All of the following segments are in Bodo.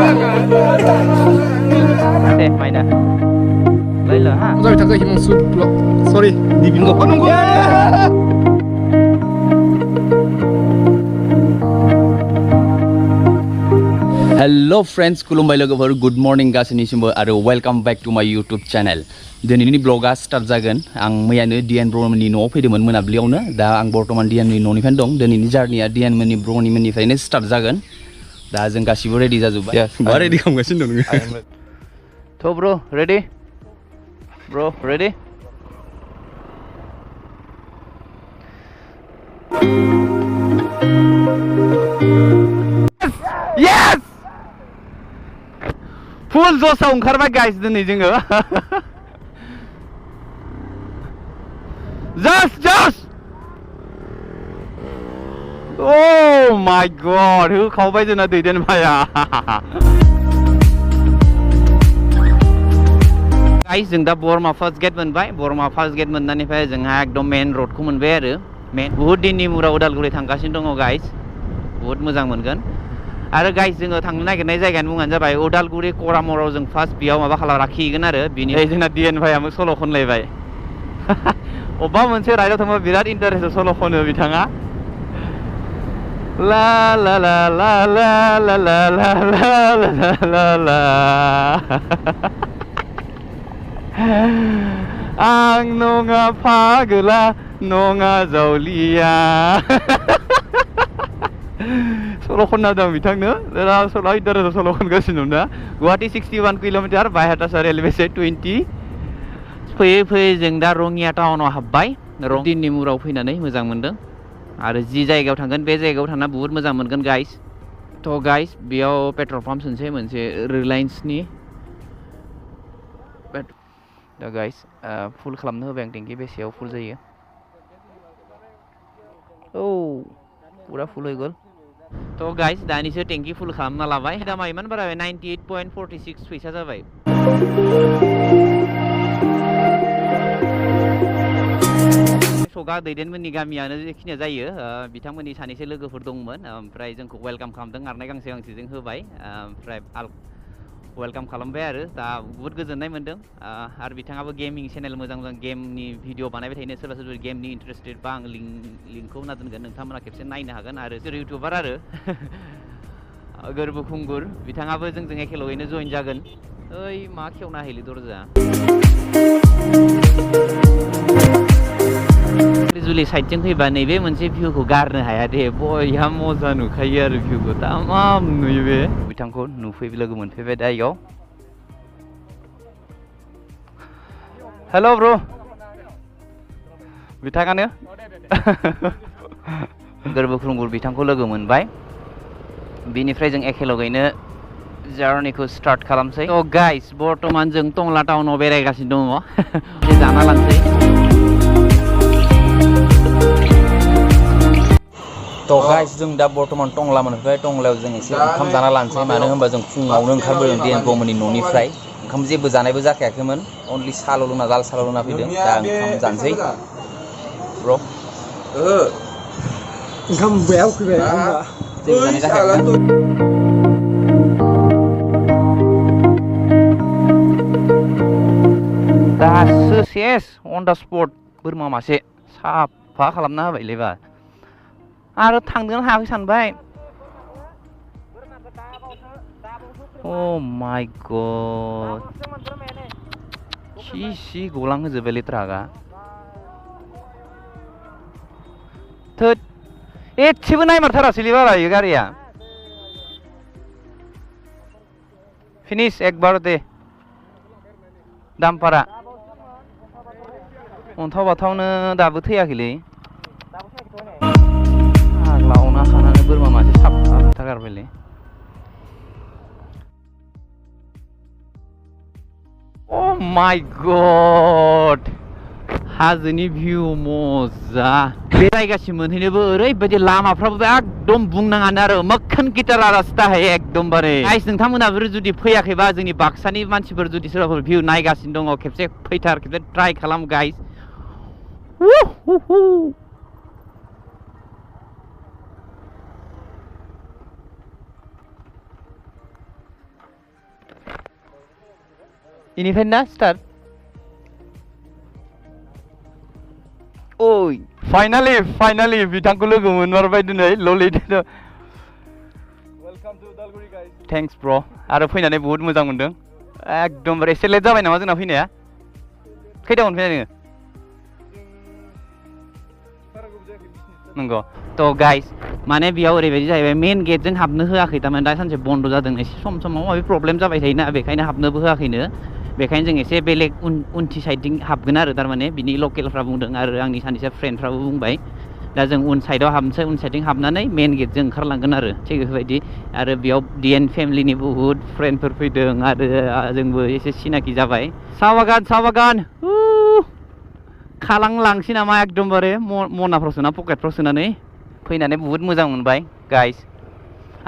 Ate, main dah. Baiklah, ha. Sorry, tak saya Himangshu blog. Sorry, di bingo. Nunggu. Hello friends, खुलुमबाय लोगोफोर, गुड मर्निं गासैनिसिमबो आरो वेलकाम बैक टू माय यूट्यूब चैनल। दिनैनि ब्लगा स्टार्ट जागोन। आं मैयानो डिएन ब्रमोननि न'आव फैदोंमोन मोनाबिलियावनो। दा आं बर्तमान डिएननि न'निफ्रायनो दं। दिनैनि जार्निया डिएन ब्रमोननिफ्रायनो स्टार्ट जागोन। दा जों गासिबो रेडि जाजोब्बाय। मा रेडि खालामगासिनो दं नोङो? To bro, ready? Bro, ready? Yes! Full जोसाव ओंखारबाय गाइस दिनै जोङो। Just! Oh my god, होखावबाय जोंना दैदेनबाया। गाइस जों दा बरमा फार्स्ट गेट मोनबाय। बरमा फार्स्ट गेट मोननायनिफ्राय जोंहा एकदम मेन रडखौ मोनबाय आरो। बहुत दिननि मुरा उदालगुरि थांगासिनो दङ गाइस। बहुत मोजां मोनगोन। आरो गाइस जोङो थांनो नागिरनाय जायगानि मुङानो जाबाय उदालगुरि करामराव जों फार्स्ट बेयाव माबा लाखिहैगोन आरो बिनिफ्राय जोंना डिएन भाइयाबो सल' खनलायबाय। अबेबा मोनसे राइडआव थांबा बिराद इन्टारेस्ट सल' खनो बिथाङा। ला ला ला ला ला ला ला ला ला ला ला आं नङा फागोला नङा जावलिया। सल' खनना दं बिथांनो। दा सल' इन्टारेस्ट सल' खनगासिनो दं दा। गुवाहाटी 61 किल'मिटार बाय हाटासार रेलवे 20। फैयै फैयै जों दा रङिया टाउनाव हाबबाय। दिननि मुराव फैनानै मोजां मोनदों। आरो जि जायगायाव थांगोन बे जायगायाव थांना बहुत मोजां मोनगोन गाइस। थ' गाइस बेयाव पेट्रल पाम्प सोनसै मोनसे रिलायन्सनि। दा गाइस फुल खालामनो होबाय आं टेंकि बेसेयाव फुल जायो। औ पुरा फुल होगोन। थ' गाइस दानिसो टेंकि फुल खालामना लाबाय। दामा इमान बारायबाय 98.46 फैसा जाबाय। सगा दैदेनमोननि गामियानो जेखिनिया जायो बिथांमोननि सानैसो लोगोफोर दंमोन। ओमफ्राय जोंखौ वेलकाम खालामदों आरनाय गांसे गांसेजों होबाय। ओमफ्राय वेलकाम खालामबाय आरो दा बहुत गोजोननाय मोनदों। आरो बिथाङाबो गेमिं चेनेल मोजां गेमनि भिडिअ बानायबाय थायो। सोरबा सोरबा गेमनि इन्टारेस्टेड बा आं लिंकखौ होना दोनगोन, नोंथांमोना खेबसे नायनो हागोन। आरो सोर इउटुबार आरो गोरबो खुंगुर बिथाङाबो जोंजों एखेलगैनो जइन जागोन। ओइ मा खेवना होलै दरजा। जुलि साइडजों फैबा नैबे मोनसे भिउखौ गारनो हाया दे। बयहा मजा नुखायो आरो भिउखौ तामाम नुयो बे। बिथांखौ लोगो मोनफैबाय दा इयाव। हेल' ब्र' बिथाङानो गोरबो खुंगुर बिथांखौ लोगो मोनबाय। बिनिफ्राय जों एखेलगैनो जार्निखौ स्टार्ट खालामसै। थ' गाइस बर्तमान जों टंला टाउनाव बेरायगासिनो दङ। जाना लानसै। थ' गाइस जों दा बर्तमान टंला मोनफैबाय। टंलायाव जों एसे ओंखाम जाना लानोसै। मानो होनबा जों फुङावनो ओंखारबोदों डिएन ब्रमोननि न'निफ्राय। ओंखाम जेबो जानायबो जाखायाखैमोन। अनलि साल' लोंना फैदों। दा ओंखाम जानोसै ब्र'। ओंखाम बेयाव फैबाय होनबा जेबो जानाय जाखायाखै। दासो सेस अन दा स्पट बोरमा मासे साफा खालामना होबायलै बा। आरो थांदों हायाखै सानबाय। अ माय गड खि गलांहोजोब्बाय लेथ्रागा। थोद एसेबो नायमारथारासैलै बारा इयो गारिया। फिनिश एकबार दे दामपारा। अन्थाव बाथावनो दाबो थैयाखैलै। लावना खानानै बोरमा मासे साफा बुथार गारबायलै। अ माय गड हाजोनि भिउ मजा। बे जायगासिम मोनहैनोबो ओरैबायदि लामाफ्राबो एकदम बुंनाङानो आरो मक्खन की तरह रास्ता है एकदमबारे। गाइस नोंथांमोनाबो जुदि फैयाखैबा जोंनि बाक्सानि मानसिफोर जुदि सोरबाफोर भिउ नायगासिनो दङ खेबसे फैथार, खेबसे ट्राइ खालाम गाइस। इनिफ्राय ना स्टार्ट ओइ फाइनाली बिथांखौ लोगो मोनमारबाय दिनै Lalit welcome to Udalguri guys thanks bro आरो फैनानै बहुत मोजां मोनदों एकदमबारे एसे लेट जाबाय नामा जोंना फैनाया खैथायाव मोनफैनाय नोङो नंगौ थ' गाइस माने बेयाव ओरैबायदि जाहैबाय मेन गेटजों हाबनो होआखै थारमाने दा सानसे बन्द जादों एसे सम समाव माबा प्रब्लेम जाबाय थायोना बेखायनो हाबनोबो होआखैनो बेखायनो जों एसे बेलेग उनथि साइडथिं हाबगोन आरो थारमाने बिनि लकेलफ्रा बुंदों आरो आंनि सानैसो फ्रेन्डफ्राबो बुंबाय दा जों उन साइडआव हाबनोसै उन साइडथिं हाबनानै मेन गेटजों ओंखारलांगोन आरो थिग बेफोरबायदि आरो बेयाव डिएन फेमिलिनि बुहुत फ्रेन्डफोर फैदों आरो जोंबो एसे सिनाखि जाबाय साहा बागान खालांलांसै नामा एकदमबारे मनाफ्राव सोना पकेटफ्राव सोनानै फैनानै बुहुत मोजां मोनबाय गाइस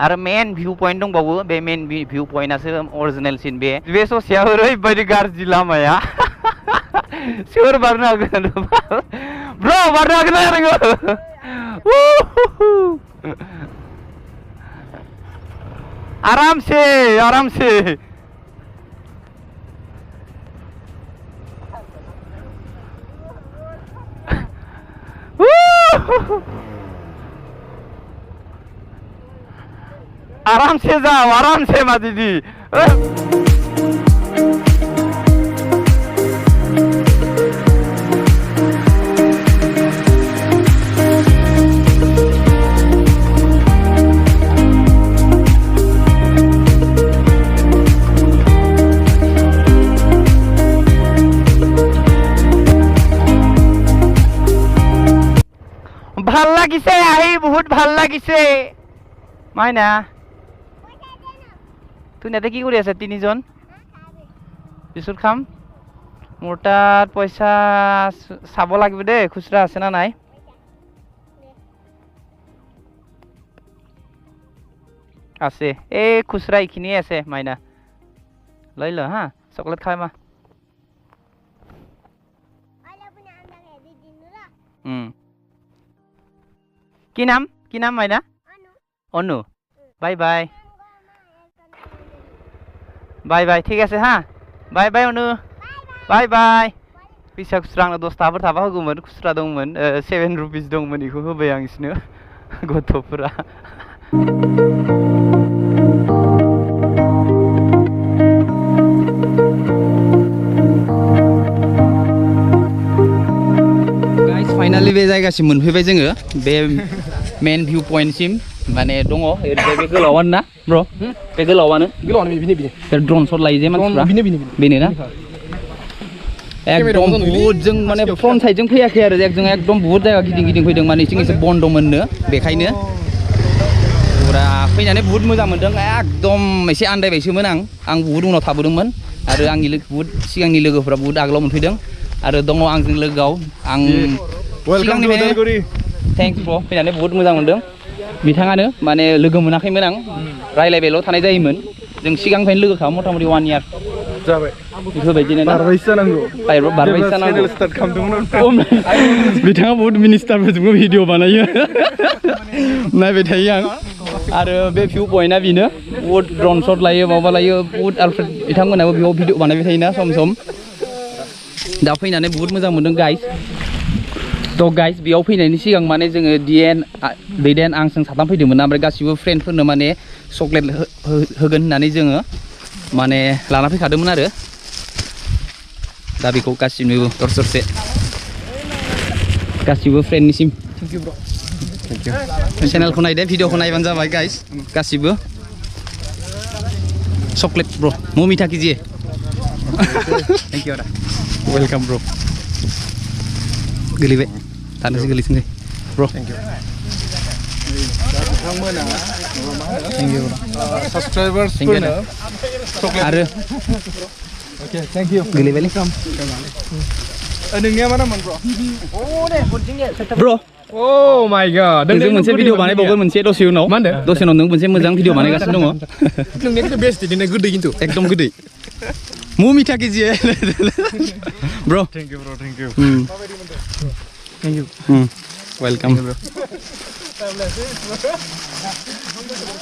आरो मेन भिउ पइन्ट दंबावो बे मेन भिउ पइन्टआसो अरिजिनेल सिन बे ससेया ओरैबायदि गाज्रि लामाया सोर बारनो हागोन ब्र बारनो हागोन ना नोङो आरामसे आराम से मा दीदी ভাল লাগিছে আহি বহুত ভাল লাগিছে মাইনা তুই নেতে কি কৰি আছে তিনিজন বিস্কুট খাম মোৰ তাত পইচা চাব লাগিব দেই খুচৰা আছে না নাই আছে এই খুচৰা এইখিনিয়ে আছে মাইনা লৈ ল হা চকলেট খাই মা কি নাম মাইনা অনু বাই बाय ठीक है हाँ बाय अनु बाय फैसा खुस्रा आंनाव 10 थाखाफोर थाबा होगौमोन खुस्रा दंमोन 7 रुपिस दंमोन बेखौ होबाय आं बिसोरनो गथ'फोरा गाइस फाइनाली बे जायगासिम मोनफैबाय जोङो बे मेन भिउ पइन्टसिम माने दङ ओरैजाय बे गोलावानो ना ब्र बे गोलावानो बिनो बे ड्रन शट लायो जे मानसिफ्रा बिनो ना एकदम बहुत जों माने फ्रन्ट साइडजों फैयाखै आरो जों एकदम बहुत जायगा गिदिं फैदों माने जों एसे बन्द मोननो बेखायनो पुरा फैनानै बहुत मोजां मोनदों एकदम एसे आन्दायबायसोमोन आं बहुत उनाव थाबोदोंमोन आरो आंनि बहुत सिगांनि लोगोफोरा बहुत आगोलाव मोनफैदों आरो दङ आंजों लोगोआव आं सिगांनिफ्रायनो थेंक्स ब्र फैनानै बहुत मोजां मोनदों बिथाङानो माने लोगो मोनाखैमोन आं रायलायबायल' थानाय जायोमोन जों सिगांनिफ्रायनो लोगोखा मथा मथि 1 इयार जाबाय बेफोरबायदिनो बारबायसो जानांगौ स्टार्ट खालामदोंमोन बिथाङा बहुत मिनिस्टारफोरजोंबो भिडिअ बानायो नायबाय थायो आं आरो बे भिउ पइन्टआ बेनो बहुत ड्रन शट लायो माबा लायो बहुत आलफ्रेड बिथांमोनाबो बेयाव भिडिअ बानायबाय थायोना सम दा फैनानै बहुत मोजां मोनदों गाइस तो गाइस बेयाव फैनायनि सिगां माने जोङो डिएन दैदेन आंजों साथाम फैदोंमोन ओमफ्राय गासिबो फ्रेन्डफोरनो माने चकलेट होगोन होननानै जोङो माने लाना फैखादोंमोन आरो दा बेखौ गासिबनोबो दरसे गासिबो फ्रेन्डनिसिम थेंक इउ ब्र थेंक इउ चेनेलखौ नायदे भिडिअखौ नायबानो जाबाय गाइस गासिबो चकलेट ब्र मो मिठा कीजिए थेंक इउ वेलकम ब्र गोलैबाय दानोसै गोलैसै ब्र थेंक इउ थेंक इउ सब्सक्राइबार्स फोरनो चकलेट आरो ओके थेंक इउ गोलैबायलै नोंनिया मा नाममोन ब्र अ दे ब्र ओ माय गॉड जों मोनसे भिडिअ बानायबावगोन मोनसे दसे उनाव मा होनदों दसे उनाव नों मोनसे मोजां भिडिअ बानायगासिनो दङ नोंनिया किन्तु बेस्ट दिनै गोदै किन्तु एकदम गोदै मु मिठा कीजिए ब्र थेंक इउ ब्र thank you thank you welcome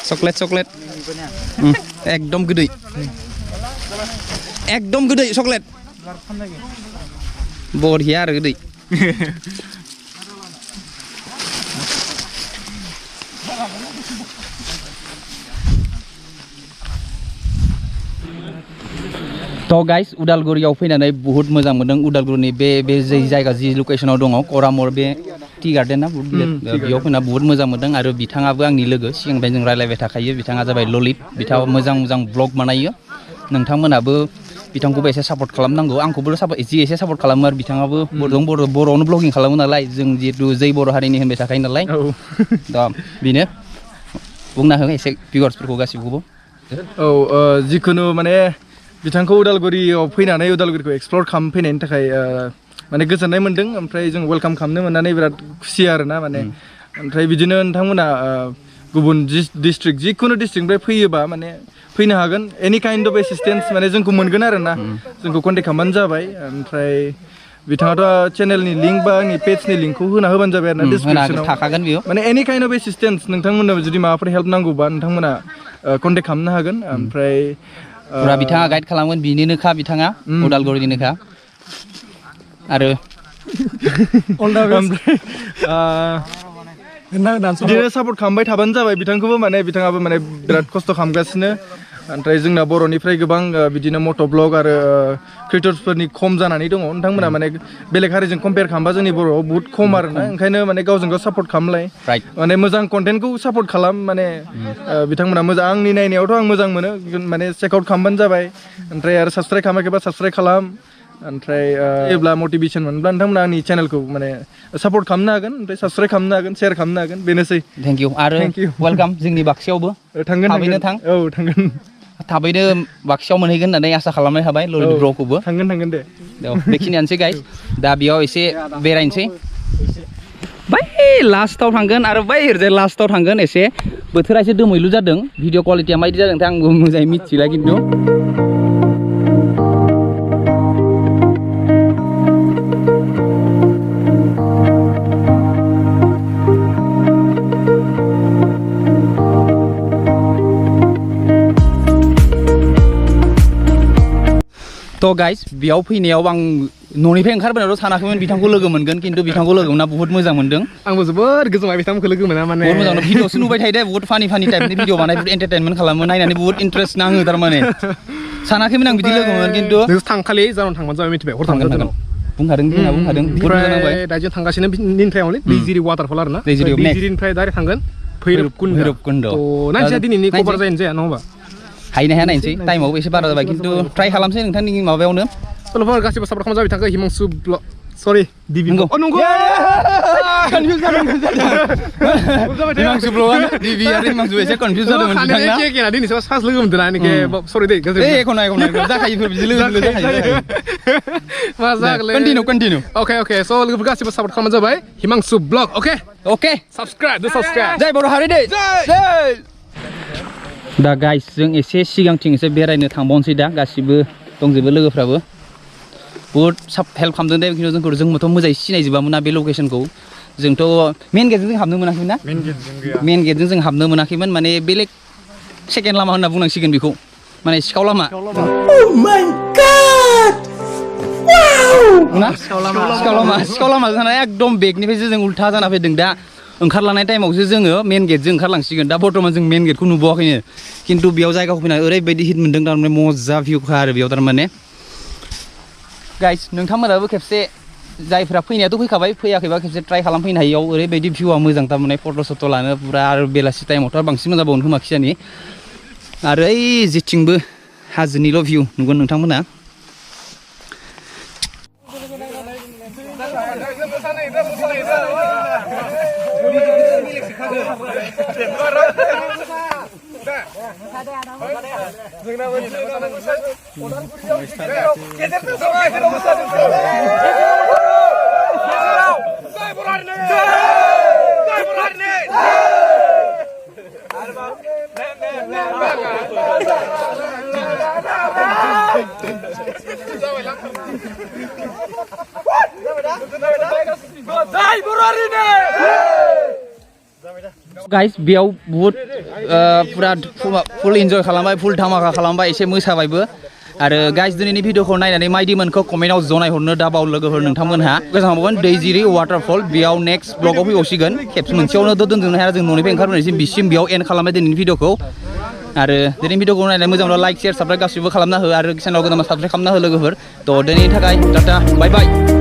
chocolate एकदम गोदै एकदम गोदै चकलेट बरिया आरो गोदै तो गाइस उदालगुरियाव फैनानै बहुत मोजां मोनदों उदालगुरिनि बे जायगा जि लकेशनाव दङ करामर बे टी गार्डेन ना बेयाव फैना बहुत मोजां मोनदों आरो बिथाङाबो आंनि लोगो सिगांनिफ्राय जों रायलायबाय थाखायो बिथाङा जाबाय ललित बिथाङा मोजां ब्लग बानायो नोंथांमोनाबो बिथांखौबो एसे सापर्ट खालामनांगौ आंखौबो एसे सापर्ट खालामो आरो बिथाङाबो बर'आवनो ब्लगिं खालामो नालाय जों जिहेतु जै बर' हारिनि होनबाय थाखायो नालाय दा बेनो बुंना हो एसे भिउवार्सफोरखौ गासिबखौबो जिखुनु माने बिथांखौ उदालगुरियाव फैनानै उदालगुरिखौ एक्सप्लर खालामफैनायनि थाखाय माने गोजोननाय मोनदों ओमफ्राय जों वेलकाम खालामनो मोननानै बिराद खुसि आरोना माने ओमफ्राय बिदिनो नोंथांमोना गुबुन डिस्ट्रिक्ट जिखुनु डिस्ट्रिक्टनिफ्राय फैयोबा माने फैनो हागोन एनि काइन्ड अफ एसिस्टेन्स माने जोंखौ मोनगोन आरोना जोंखौ कन्टेक्ट खालामबानो जाबाय ओमफ्राय बिथाङाथ' चेनेलनि लिंक बा आंनि पेजनि लिंकखौ होना होबानो जाबाय आरोना डिसक्रिपसनाव थाखागोन बेयाव माने एनि काइन्ड अफ एसिस्टेन्स नोंथांमोननो जुदि माबाफोर हेल्प नांगौबा नोंथांमोना कन्टेक्ट खालामनो हागोन ओमफ्राय पुरा बिथाङा गाइड खालामगोन बिनिनोखा बिथाङा उदालगुरिनिनोखा आरो बिदिनो सापर्ट खालामबाय थाबानो जाबाय बिथांखौबो माने बिथाङाबो माने बिराद खस्थ' खालामगासिनो ओमफ्राय जोंना बर'निफ्राय गोबां बिदिनो मट' ब्लग आरो क्रिएटर्सफोरनि खम जानानै दङ नोंथांमोना माने बेलेग हारिजों कम्पेयार खालामबा जोंनि बर'आव बहुत खम आरोना ओंखायनो माने गावजों गाव सापर्ट खालामलाय माने मोजां कन्टेन्टखौ सापर्ट खालाम माने बिथांमोना मोजां आंनि नायनायावथ' आं मोजां मोनो माने चेकआउट खालामबानो जाबाय ओमफ्राय आरो साबसक्राइब खालामाखैबा साबसक्राइब खालाम ओमफ्राय जेब्ला मटिभेसन मोनब्ला नोंथांमोना आंनि चेनेलखौ माने सापर्ट खालामनो हागोन ओमफ्राय साबसक्राइब खालामनो हागोन शेयार खालामनो हागोन बेनोसै थेंक इउ आरो वेलकाम जोंनि बाक्सायावबो थाबैनो थां औ थांगोन थाबैनो बाक्सायाव मोनहैगोन होननानै आसा खालामनाय थाबाय ललित ब्र'खौबो थांगोन दे बेखिनियानोसै गाइस दा बेयाव एसे बेरायनोसै बै लास्टाव थांगोन आरो बै ओरैजाय लास्टाव थांगोन एसे बोथोरा एसे दोमैलु जादों भिडिअ क्वालिटिया माबायदि जादोंथाय आंबो मोजाङै मिथिला खिन्थु तो गाइस बेयाव फैनायाव आं न'निफ्राय ओंखारबोनायावथ' सानाखैमोन बिथांखौ लोगो मोनगोन खिन्थु बिथांखौ लोगो मोनना बहुत मोजां मोनदों आंबो जोबोद गोजोनबाय बिथांखौ लोगो मोना माने बहुत मोजां भिडिअसो नुबाय थायो दे बहुत फानि टाइपनि भिडिअ बानाय बहुत एन्टारटेनमेन्ट खालामो नायनानै बहुत इन्टारेस्ट नाङो थारमाने सानाखैमोन आं बिदि लोगो मोनगोन खिन्थु नों थांखालि जानाव थांबानो जाबाय मिथिबाय हर थांगोन बुंखादों ओमफ्राय दाइजों थांगासिनो निफ्राय दैजिरि वाटारफल आरोना दैजिरिनिफ्राय डाइरेक्ट थांगोन भैरबकुन्द नायनोसै दिनैनि कभार जायो जाया नङा होमबा हायनो हाया नायनोसै टाइमावबो एसे बारा जाबाय खिन्थु ट्राइ खालामसै नोंथांनि माबायावनो सल'फोर गासिबो सापर्ट खालामजाबाय बिथांखौ हिमांशु ब्लग सरि दिबिंगो नंगौ कनफ्युज जादों हिमांशु ब्लगआनो दिबि आरो हिमांशु एसे कनफ्युज जादोंमोन बिथांना केकेना दिनै सास लोगो मोनदों ना नोंखे सरि दे एखौना जाखायोफोर बिदि लोगो जाखायो मा जागोन कन्टिनिउ अके स' लोगोफोर गासिबो सापर्ट खालामजाबाय हिमांशु ब्लग अके साबस्क्राइब जय बर' हारि दे जय दा गाइस जों एसे सिगांथिं एसे बेरायनो थांबावनोसै दा गासिबो दंजोबो लोगोफ्राबो बहुत हेल्प खालामदों दे खिन्थु जोंबोथ' मोजाङै सिनायजोबामोन ना बे लकेसनखौ जोंथ' मेन गेटजों जों हाबनो मोनाखैमोन ना मेन गेटजों जों हाबनो मोनाखैमोन माने बेलेग सेकेन्ड लामा होनना बुंनांसिगोन बेखौ माने सिखाव लामा सिखाव लामा जाना एकदम बेगनिफ्रायसो जों उल्था जाना फैदों दा ओंखारलांनाय टाइमावसो जोङो मेन गेटजों ओंखारलांसिगोन दा बर्थमान जों मेन गेटखौ नुबावाखैनो खिन्थु बेयाव जायगाखौ फैनानै ओरैबायदि हिट मोनदों थारमाने मजा भिउखा आरो बेयाव थारमाने गाइस नोंथांमोनाबो खेबसे जायफ्रा फैनायाथ' फैखाबाय फैयाखैबा खेबसे ट्राइ खालामफैनो हायो ओरैबायदि भिउआ मोजां थारमाने फट' सट' लानो पुरा आरो बेलासि टाइमावथ' बांसिन मोजां बावनो खोमा खिजानि आरो ओइ जेथिंबो हाजोनिल' भिउ नुगोन नोंथांमोना गाइस बेयाव बहुत पुरा फुल इन्जय खालामबाय फुल धामाका खालामबाय एसे मोसाबायबो आरो गाइस दिनैनि भिडिअखौ नायनानै मायदि मोनखौ कमेन्टआव जनायहरनो दाबाव लोगोफोर नोंथांमोनहा गोजानावमोन दैजिरि वाटारफल बेयाव नेक्स्ट ब्लगाव फैबावसिगोन खेबसे मोनसेयावनो दोनजोबनो हाया जों न'निफ्राय ओंखारबोनायसिम बिसिम बेयाव एन्ड खालामबाय दिनैनि भिडिअखौ आरो दिनैनि भिडिअखौ नायनानै मोजां मोनब्ला लाइक शेयार साबस्क्राइब गासिबो खालामना हो आरो चेनेलाव गोदान साबस्क्राइब खालामना हो लोगोफोर थ' दिनैनि थाखाय टाटा बाय बाय